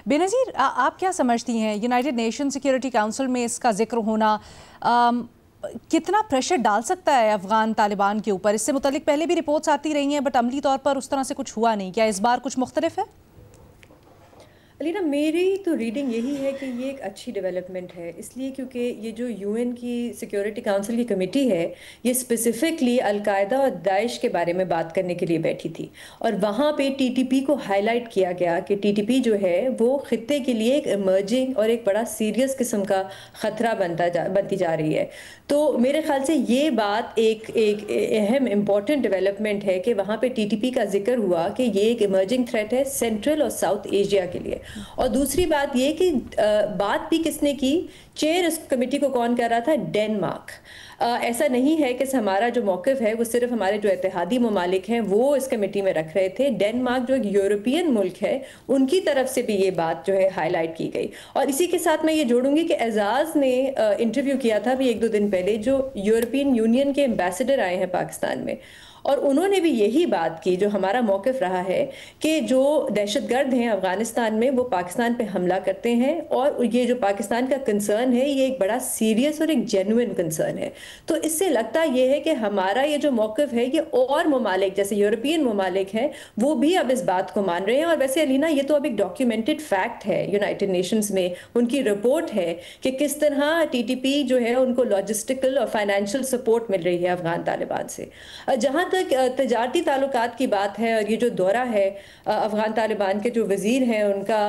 बेनज़ीर, आप क्या समझती हैं यूनाइटेड नेशन सिक्योरिटी काउंसिल में इसका जिक्र होना कितना प्रेशर डाल सकता है अफ़गान तालिबान के ऊपर? इससे मुतल्लिक पहले भी रिपोर्ट्स आती रही हैं बट अमली तौर पर उस तरह से कुछ हुआ नहीं। क्या इस बार कुछ मुख्तलिफ है? अलीना, मेरी तो रीडिंग यही है कि ये एक अच्छी डेवलपमेंट है, इसलिए क्योंकि ये जो यूएन की सिक्योरिटी काउंसिल की कमेटी है, ये स्पेसिफिकली अलकायदा और दाइश के बारे में बात करने के लिए बैठी थी। और वहाँ पे टीटीपी को हाईलाइट किया गया कि टीटीपी जो है वो खित्ते के लिए एक इमर्जिंग और एक बड़ा सीरियस किस्म का ख़तरा बनती जा रही है। तो मेरे ख्याल से ये बात एक अहम इम्पॉर्टेंट डेवलपमेंट है कि वहाँ पे टीटीपी का जिक्र हुआ कि ये एक इमर्जिंग थ्रेट है सेंट्रल और साउथ एशिया के लिए। और दूसरी बात ये कि बात भी किसने की, चेयर इस कमेटी को कौन कर रहा था? डेनमार्क। ऐसा नहीं है कि हमारा जो मौक़िफ़ है वो सिर्फ हमारे जो इत्तेहादी ममालिक हैं वो इस कमेटी में रख रहे थे। डेनमार्क जो एक यूरोपियन मुल्क है उनकी तरफ से भी ये बात जो है हाईलाइट की गई। और इसी के साथ मैं ये जोड़ूंगी कि एजाज़ ने इंटरव्यू किया था अभी 1-2 दिन पहले, जो यूरोपियन यूनियन के एम्बेसडर आए हैं पाकिस्तान में, और उन्होंने भी यही बात की जो हमारा मौक़िफ़ रहा है कि जो दहशतगर्द हैं अफ़गानिस्तान में वो पाकिस्तान पे हमला करते हैं, और ये जो पाकिस्तान का कंसर्न है ये एक बड़ा सीरियस और एक जेन्युइन कंसर्न है। तो इससे लगता ये है कि हमारा ये जो मौक़िफ़ है ये और ममालिक जैसे यूरोपियन ममालिक हैं वो भी अब इस बात को मान रहे हैं। और वैसे अलीना, ये तो अब एक डॉक्यूमेंटेड फैक्ट है, यूनाइटेड नेशंस में उनकी रिपोर्ट है कि किस तरह टीटीपी जो है उनको लॉजिस्टिकल और फाइनेंशियल सपोर्ट मिल रही है अफ़गान तालिबान से। जहाँ तक तजारती ताल्लुकात की बात है, और ये जो दौरा है अफ़गान तालिबान के जो वज़ीर हैं उनका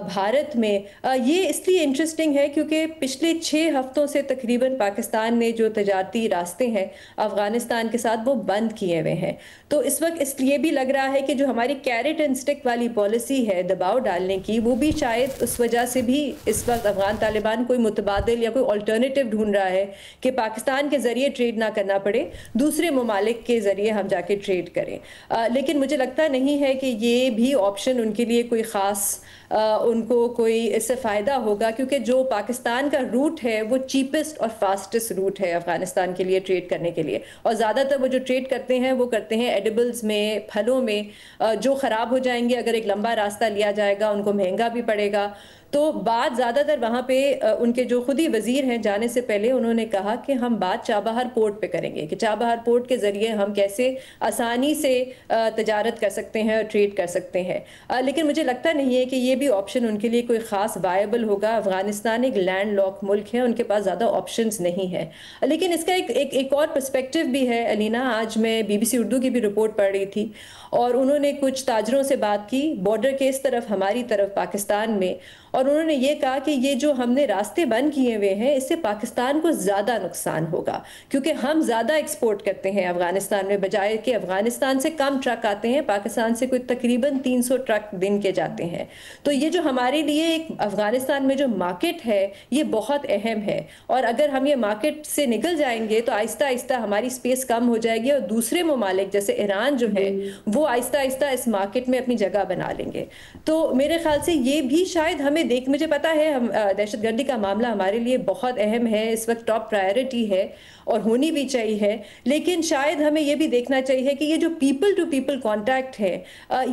भारत में, ये इसलिए इंटरेस्टिंग है क्योंकि पिछले 6 हफ्तों से तकरीबन पाकिस्तान ने जो तजारती रास्ते हैं अफ़गानिस्तान के साथ वो बंद किए हुए हैं। तो इस वक्त इसलिए भी लग रहा है कि जो हमारी कैरेट एंड स्टिक वाली पॉलिसी है दबाव डालने की, वो भी शायद उस वजह से भी इस वक्त अफ़गान तालिबान कोई मुतबादिल या कोई अल्टरनेटिव ढूंढ रहा है कि पाकिस्तान के ज़रिए ट्रेड ना करना पड़े, दूसरे ममालिक के ज़रिए हम जाके ट्रेड करें। लेकिन मुझे लगता नहीं है कि ये भी ऑप्शन उनके लिए कोई ख़ास उनको कोई इससे फ़ायदा होगा, क्योंकि जो पाकिस्तान का रूट है वो चीपेस्ट और फास्टेस्ट रूट है अफ़गानिस्तान के लिए ट्रेड करने के लिए। और ज़्यादातर वो जो ट्रेड करते हैं वो करते हैं एडिबल्स में, फलों में, जो ख़राब हो जाएंगे अगर एक लंबा रास्ता लिया जाएगा, उनको महंगा भी पड़ेगा। तो बात ज़्यादातर वहाँ पे उनके जो खुद ही वज़ीर हैं जाने से पहले उन्होंने कहा कि हम बात चाबहार पोर्ट पे करेंगे कि चाबहार पोर्ट के ज़रिए हम कैसे आसानी से तजारत कर सकते हैं और ट्रेड कर सकते हैं। लेकिन मुझे लगता नहीं है कि ये भी ऑप्शन उनके लिए कोई ख़ास वायबल होगा। अफ़गानिस्तान एक लैंड लॉक मुल्क है, उनके पास ज़्यादा ऑप्शंस नहीं है। लेकिन इसका एक और पर्सपेक्टिव भी है अलीना। आज मैं BBC उर्दू की भी रिपोर्ट पढ़ रही थी और उन्होंने कुछ ताजरों से बात की बॉर्डर के इस तरफ हमारी तरफ पाकिस्तान में, और उन्होंने ये कहा कि ये जो हमने रास्ते बंद किए हुए हैं इससे पाकिस्तान को ज़्यादा नुकसान होगा, क्योंकि हम ज़्यादा एक्सपोर्ट करते हैं अफ़गानिस्तान में, बजाय कि अफ़गानिस्तान से कम ट्रक आते हैं, पाकिस्तान से कोई तकरीबन 300 ट्रक दिन के जाते हैं। तो ये जो हमारे लिए एक अफ़गानिस्तान में जो मार्केट है ये बहुत अहम है, और अगर हम ये मार्केट से निकल जाएंगे तो आहिस्ता आहिस्ता हमारी स्पेस कम हो जाएगी और दूसरे ममालिक जैसे ईरान जो है वो आहिस्ता आहिस्ता इस मार्केट में अपनी जगह बना लेंगे। तो मेरे ख्याल से ये भी शायद हमें मुझे पता है हम दहशतगर्दी का मामला हमारे लिए बहुत अहम है, इस वक्त टॉप प्रायोरिटी है और होनी भी चाहिए, लेकिन शायद हमें ये भी देखना चाहिए कि ये जो पीपल टू पीपल कांटेक्ट है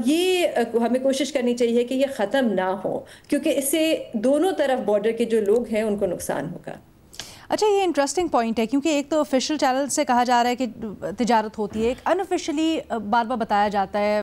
ये हमें कोशिश करनी चाहिए कि ये ख़त्म ना हो, क्योंकि इससे दोनों तरफ बॉर्डर के जो लोग हैं उनको नुकसान होगा। अच्छा, ये इंटरेस्टिंग पॉइंट है क्योंकि एक तो ऑफिशियल चैनल से कहा जा रहा है कि तिजारत होती है, एक अनऑफिशियली बार बार बताया जाता है